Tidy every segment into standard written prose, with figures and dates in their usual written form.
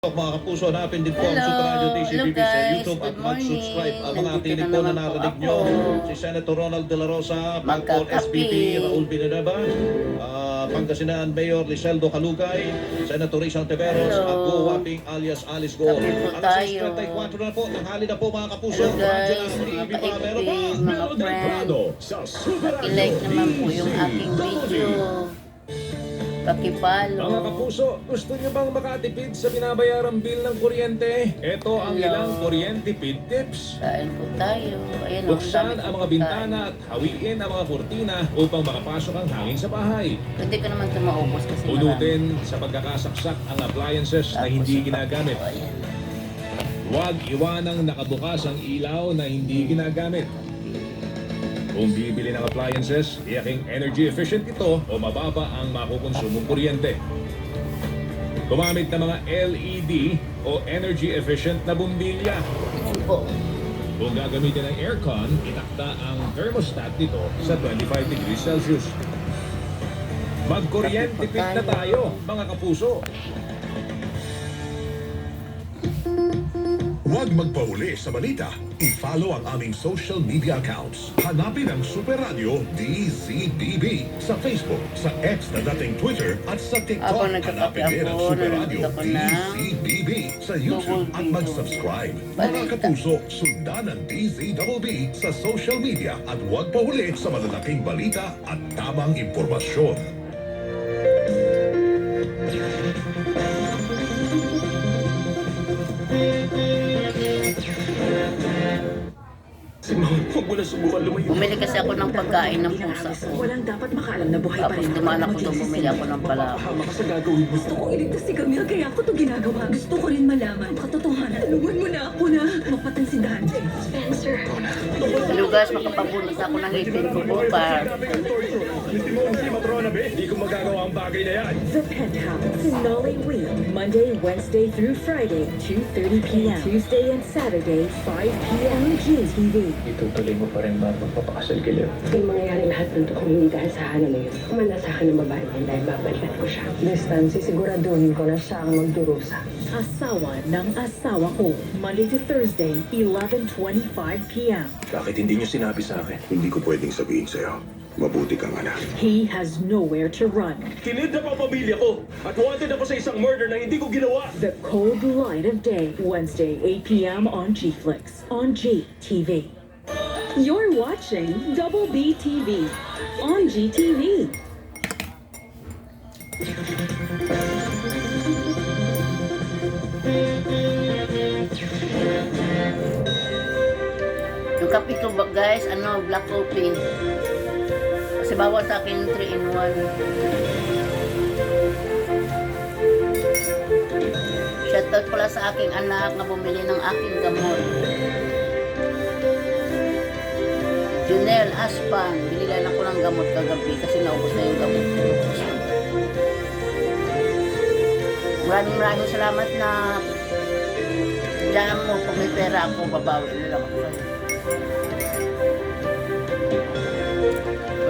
Mga kapuso, hanapin din po ang Super Radio DCBB sa YouTube at mag-subscribe. Ang mga tinig po na narinig nyo, si Senator Ronald De La Rosa, Pangkol SPP, Raul Villanueva, Pangasinan Mayor Liseldo Calugay, Senator Rizal Teveros, at Go Waping alias Alice Go. Alas 6:34 na po, tanghali na po mga kapuso. Guys, mga kaigpig, mga friends, i-like naman po yung aking video. Pakipalo. Mga kapuso, gusto nyo bang makatipid sa binabayarang bill ng kuryente? Ito ang ilang kuryente pid tips. Kain po tayo. Ayan, Buksan ang mga bintana at hawiin ang mga kurtina upang makapasok ang hangin sa bahay. Hindi ko naman ito maubos kasi Pulutin sa pagkakasaksak ang appliances na hindi ginagamit. Ayan. Huwag iwanang nakabukas ang ilaw na hindi ginagamit. Kung bibili ng appliances, iyaking energy efficient ito o mababa ang makukonsumong kuryente. Gumamit ng mga LED o energy efficient na bumbilya. Ayan po. Kung gagamitin ng aircon, itakda ang thermostat nito sa 25 degrees Celsius. Mag-kuryente pit na tayo, mga kapuso. Huwag magpahuli sa balita. I-follow ang aming social media accounts. Hanapin ang Super Radio DZBB sa Facebook, sa X na dating Twitter at sa TikTok. Ako nagkakape Hanapin din ang ako, Super Radio nanonood ako ng DZBB sa YouTube at mag-subscribe. Mga Balita. kapuso, sundan ang DZBB sa social media at huwag pahuli sa malalaking balita at tamang impormasyon. Huwag mo na subukan lumayo. Bumili kasi ako ng pagkain ng pusa ko. Walang dapat makaalam na buhay pa Tapos rin. dumaan ako doon, bumili ako ng palabok. Mapapahama ka sa gagawin mo. Gusto kong iligtas si Camille kaya ako to ginagawa. Gusto ko rin malaman ang katotohanan. Tulungan mo na ako na mapatay si Dante. Spencer. Lugas, makapabunis ako ng ngipin ko po pa. Hindi mo si Matrona, be? Hindi ko magagawa ang bagay na yan. The Penthouse, Finale Week, Monday, Wednesday through Friday, 2:30 p.m. Tuesday and Saturday, 5 p.m. on GTV. Itutuloy mo pa rin ba magpapakasal ka, Leo? Yung mangyayari lahat ng to kung hindi dahil sa Hana na yun. Kumanda sa akin ng babae niya dahil babalikan ko siya. This time, sisiguraduhin ko na siya ang magdurusa. Asawa ng Asawa Ko, Monday to Thursday, 11:25 p.m. Bakit hindi niyo sinabi sa akin? Hindi ko pwedeng sabihin sa'yo. Mabuti kang anak. He has nowhere to run. Kinidnap ang pamilya ko at wanted ako sa isang murder na hindi ko ginawa. The Cold Light of Day, Wednesday, 8 p.m. on GFlix, on GTV. You're watching Double B TV on GTV. Yung kape ko ba guys, black coffee. Kasi bawal sa akin 3-in-1. Shoutout pala sa aking anak na bumili ng aking gamot. Junel Aspan, binilan ako ng gamot kagabi kasi naubos na yung gamot ko. Maraming salamat na diyan mo, kung may pera ako, babawi nila ako.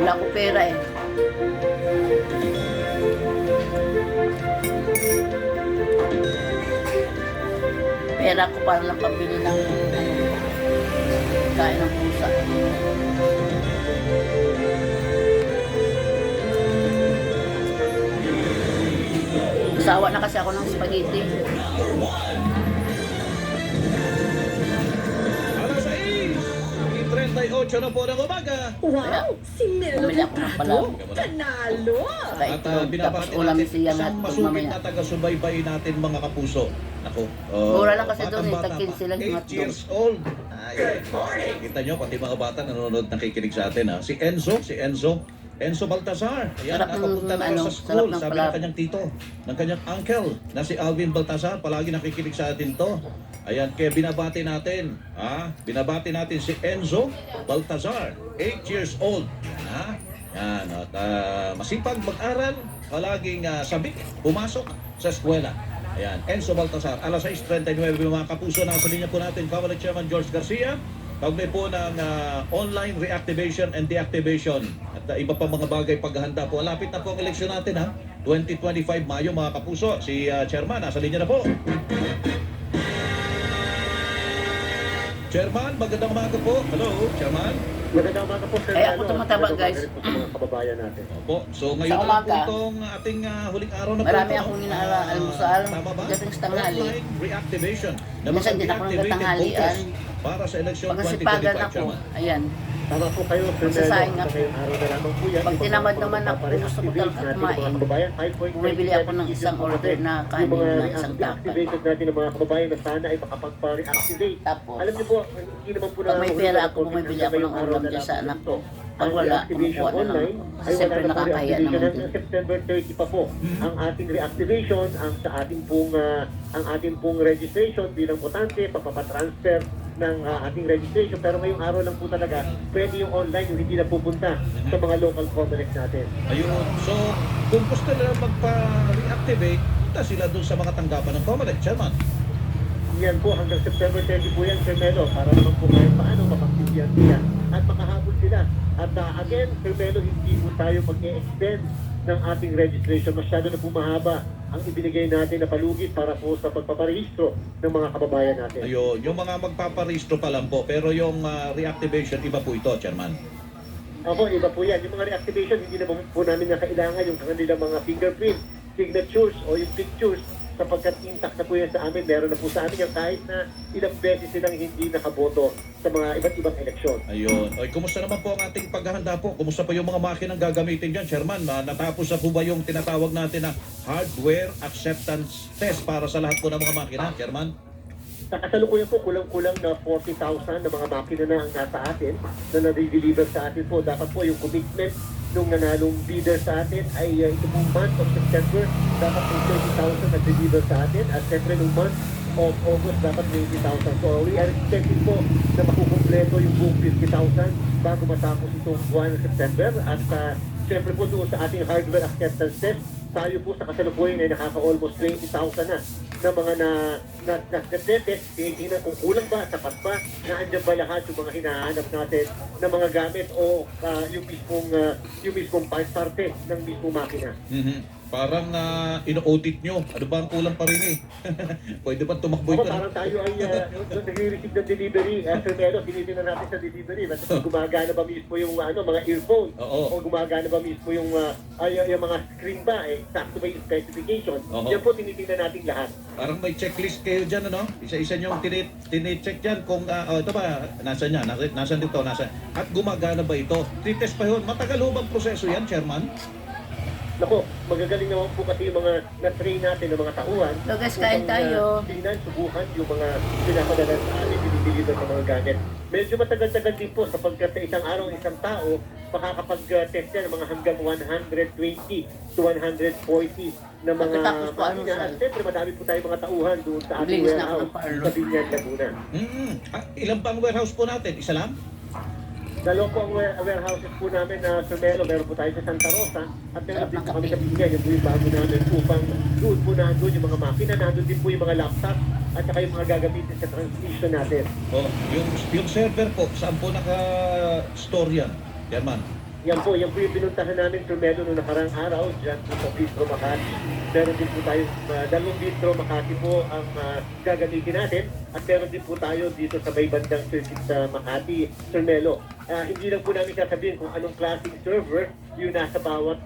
Wala ko pera eh. Pera ko para lang pabili ng kain ng pusa. Sawa na kasi ako ng spaghetti. Alas 6:38 na po ng umaga. Wow! Si Melo Bumili ako ng palabok. Panalo! At Tapos binabati ulam natin siya isang na masugid mamaya. na taga-subaybay natin mga kapuso. Ako, Mura lang kasi doon, batang-bata tag 15 lang pa, yung 8 hotdog. years old. Ay, kita nyo, pati mga bata nanonood, nakikinig sa atin. Ha? Si Enzo Baltazar. Ayan, Sarap ng, nakapunta na sa sarap school. ng Sabi ng palabok. kanyang tito, ng kanyang uncle, na si Alvin Baltazar, palagi nakikinig sa atin to. Ayan, kaya binabati natin. Binabati natin si Enzo Baltazar, 8 years old. Yan, at masipag mag-aral, palaging sabik, pumasok sa eskwela. Ayan, Enzo Baltazar, alas 6:39 mga kapuso, nasa linya po natin, Comelec Chairman George Garcia. Kaugnay po ng online reactivation and deactivation at iba pa mga bagay paghahanda po. Lapit na po ang eleksyon natin ha. 2025 Mayo mga kapuso. Si Chairman, nasa linya na po. Chairman, magandang umaga po. Hello, Chairman. Magandang umaga po, Sir. Ay, ako tumataba, guys. Magandang umaga rin po sa mga kababayan natin. Opo. So ngayon Sa na lang po umaga. itong ating huling araw na Marami po ito. akong inaalmusal. Tama ba? Dating sa tanghali. Online reactivation. Na Minsan mga din ako reactivated nagtatanghalian. voters para sa eleksyon Pagkasipagan 2025, ako, Chairman. ayan. Tama po kayo, Sir. Magsasayang Melo. ako. Sa ngayong araw na lamang po yan. Pag Yung tinamad mga naman ako, papareactivate gusto ko talaga natin ng kumain. mga kababayan, 5.7 Bumibili ako ng isang order na kanin Yung mga na isang dapat. reactivated natin ng mga kababayan na sana ay makapagpa-reactivate. Tapos, Alam niyo po, hindi naman po pag may nahuli pera na ako, po bumibili hanggang ako ng ngayong araw ulam na dyan sa lamang anak ito. ko. Pag Ang wala, reactivation kumukuha na lang online ako. Kasi ay siyempre wala na po nakakaya reactivation naman din. hanggang September 30 pa po. Ang ating reactivation, ang ating pong registration bilang botante, papatransfer ng ating registration. Pero ngayong araw lang po talaga, pwede yung online, yung hindi na pupunta sa mga local complex natin. Ayun. So, kung gusto nila magpa-reactivate, punta sila doon sa mga tanggapan ng Comelec, Chairman. Yan po, hanggang September 30 po yan, Sir Melo, para naman po kahit paano mapagpipigyan sila at makahabol sila. At again, Sir Melo, hindi po tayo mag-e-extend ng ating registration. Masyado na po mahaba ang ibinigay natin na palugit para po sa pagpaparehistro ng mga kababayan natin. Ayun. Yung mga magpaparehistro pa lang po, pero yung reactivation, iba po ito, Chairman. Opo, iba po yan. Yung mga reactivation, hindi naman po namin na kailangan yung kanilang mga fingerprint, signatures, o yung pictures, sapagkat intact na po yan sa amin. Meron na po sa amin yan kahit na ilang beses silang hindi nakaboto sa mga iba't ibang eleksyon. Ayun. Oy, kumusta naman po ang ating paghahanda po? Kumusta pa yung mga makinang gagamitin dyan, Chairman? Natapos na po ba yung tinatawag natin na hardware acceptance test para sa lahat po ng mga makina, Chairman? Sa kasalukuyan po, kulang-kulang na 40,000 na mga makina na ang nasa atin na na-deliver sa atin po. Dapat po yung commitment nung nanalong bidder sa atin ay ito pong month of September, dapat po 30,000 na-deliver sa atin. At siyempre nung month of August, dapat 20,000. So we are expecting po na makukumpleto yung buong 50,000 bago matapos itong buwan ng September. At siyempre po doon sa ating hardware acceptance test, tayo po sa kasalukuyan ay nakaka-almost 20,000 na mga na-test. Tingnan kung kulang ba, tapat ba, naandyan ba lahat yung mga hinahanap natin na mga gamit o yung mismong parte ng mismong makina. Parang ino-audit nyo. Ano ba ang kulang pa rin eh? Pwede ba tumakbo ito? Parang tayo ay nag-receive ng delivery. Sir Melo, tinitingnan natin sa delivery. Basta gumagana ba mismo yung mga earphone? Oo. O gumagana ba mismo yung mga screen ba? Sakto ba yung specification? Oo. Yan po tinitingnan natin lahat. Parang may checklist kayo dyan, ano? Isa-isa nyo tinicheck dyan kung, ito ba, nasan yan? Nasan dito? Nasan? At gumagana ba ito? Titest pa yun. Matagal ho bang proseso yan, Chairman? Nako, magagaling naman po kasi yung mga na-train natin ng mga tauhan. So guys, kain tayo. Tingnan, subukan yung mga pinapadala sa amin, dinideliver ng mga gamit. Medyo matagal-tagal din po sapagkat sa isang araw, isang tao, makakapag-test yan ng mga hanggang 120 to 140 na mga Pagkatapos po, ano, makina. At sir? siyempre, madami po tayo mga tauhan doon sa ating Maglinis na ako ng warehouse paano. sa Binyan, Laguna. Ilan bang warehouse po natin? Isa lang? Dalawa po ang warehouses po namin na Sir Melo. Meron po tayo sa Santa Rosa at meron din po kami sa Binyan. Yung po yung bago namin upang doon po nandun yung mga makina, nandun din po yung mga laptop at saka yung mga gagamitin sa transmission natin. Oh, yung server po, saan po naka-store yan? Chairman? Yan po yung pinuntahan namin Sir Melo noong nakarang araw dyan po sa Bistro Makati. Meron din po tayo, dalawang Bistro Makati po ang gagamitin natin at meron din po tayo dito sa may bandang circuit sa Makati, Sir Melo. Hindi lang po namin sasabihin kung anong klaseng server yung nasa bawat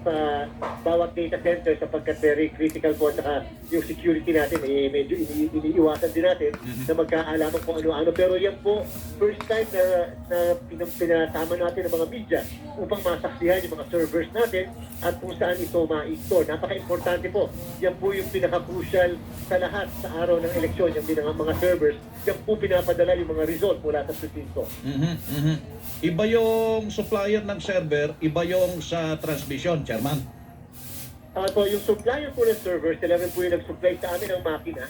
data center sapagkat very critical po at saka yung security natin medyo iniiwasan din natin na magkaalaman kung ano-ano. Pero yan po, first time na pinatama natin ng mga media upang masaksihan yung mga servers natin at kung saan ito ma-store. Napaka-importante po. Yan po yung pinaka-crucial sa lahat sa araw ng eleksyon, yung mga servers. Yan po pinapadala yung mga result mula sa presinto. Iba yung supplier ng server, iba yung sa transmission, Chairman. So yung supplier po ng server, sila rin po yung nag-supply sa amin ng makina.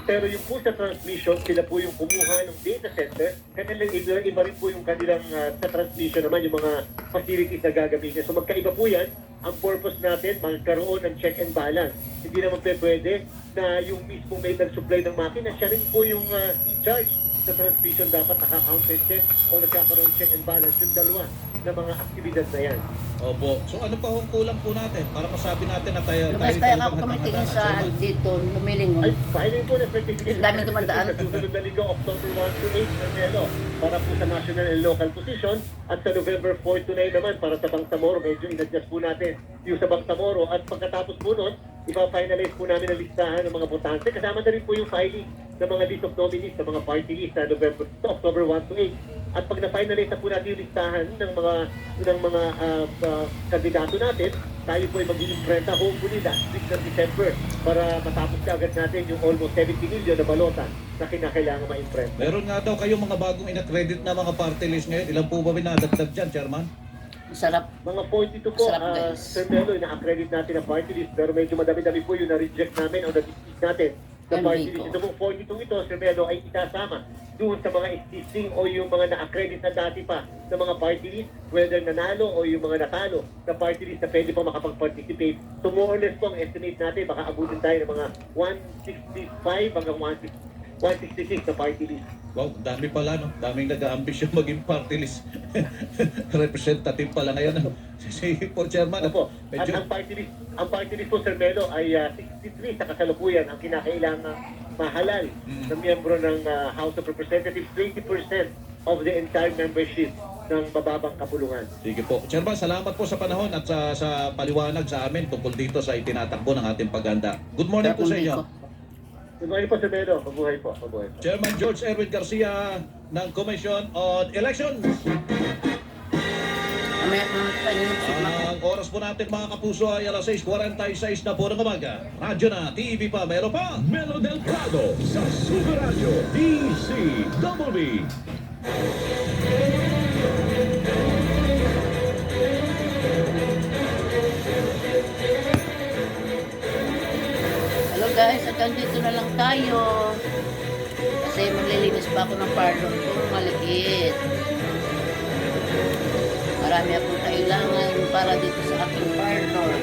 Pero yung po sa transmission, sila po yung kumuha ng data center. Kanilang iba rin po yung kanilang sa transmission naman, yung mga facilities na gagamitin. So magkaiba po yan. Ang purpose natin, magkaroon ng check and balance. Hindi naman pwede na yung mismo may nag-supply ng makina, siya rin po yung in charge sa transmission dapat naka-counter check o nagkakaroon check and balance yung dalawa na mga aktibidad na yan. Opo. So ano pa kung kulang po natin para masabi natin na tayo Lumas kaya talagang ako kumitingin sa handa-handa, dito, lumiling Ay, filing po na certificate. Ang daming dumandaan. Sa susunod na linggo, October 1 to 8 ng Melo, para po sa national and local position. At sa November 4 to 9 naman, para sa Bangsamoro, medyo in-adjust po natin yung sa Bangsamoro. At pagkatapos po nun, ipa-finalize po namin ang listahan ng mga botante. Kasama na rin po yung filing ng mga list of nominees sa mga party list sa November to October 1 to 8. At pag na-finalize na po natin yung listahan ng mga kandidato natin, tayo po ay mag-imprenta hopefully last week ng December para matapos agad natin yung almost 70 million na balota na kinakailangan ma-imprenta. Meron nga daw kayong mga bagong in-accredit na mga party list ngayon. Ilan po ba binadagdag dyan, Chairman? Sarap. Mga 42 po, Sarap, guys. Sir Melo, ina-accredit natin ang party list pero medyo madami-dami po yung na-reject namin o na-dismiss natin sa Yan, party Rico. list. Ito pong 42 ito, Sir Melo, ay itasama doon sa mga existing o yung mga na-accredit na dati pa sa mga party list, whether nanalo o yung mga natalo na party list na pwede pa makapag-participate. So more or less po ang estimate natin, baka abutin tayo ng mga 165 hanggang 166 na party list. Wow, dami pala, no? Daming nag-aambisyon maging party list. Representative pala ngayon. Ano? Sige po, Chairman. Ano po? At Medyo... ang party list po, Sir Melo, ay 63 sa kasalukuyan ang kinakailangan mahalal ng miyembro ng House of Representatives, 20% of the entire membership ng mababang kapulungan. Sige po. Chairman, salamat po sa panahon at sa paliwanag sa amin tungkol dito sa itinatakbo ng ating paganda. Good morning po sa inyo. Good morning po, Sir Melo. Mabuhay po. Mabuhay po. Chairman George Erwin Garcia ng Commission on Elections. Mamaya kung tayo Ang oras po natin mga kapuso ay alas 6:46 na po ng umaga. Radyo na, TV pa, meron pa. Melo del Prado sa Super Radio DZBB. Hello guys, hanggang dito na lang tayo. Kasi maglilinis pa ako ng parlor ko, maliit. Marami akong kailangan para dito sa aking parlor.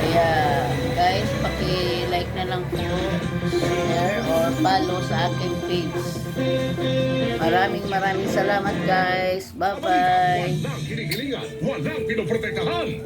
Kaya guys, paki-like na lang po, share or follow sa aking page. Maraming salamat guys. Bye-bye. Walang kinikilingan, walang pinoprotektahan.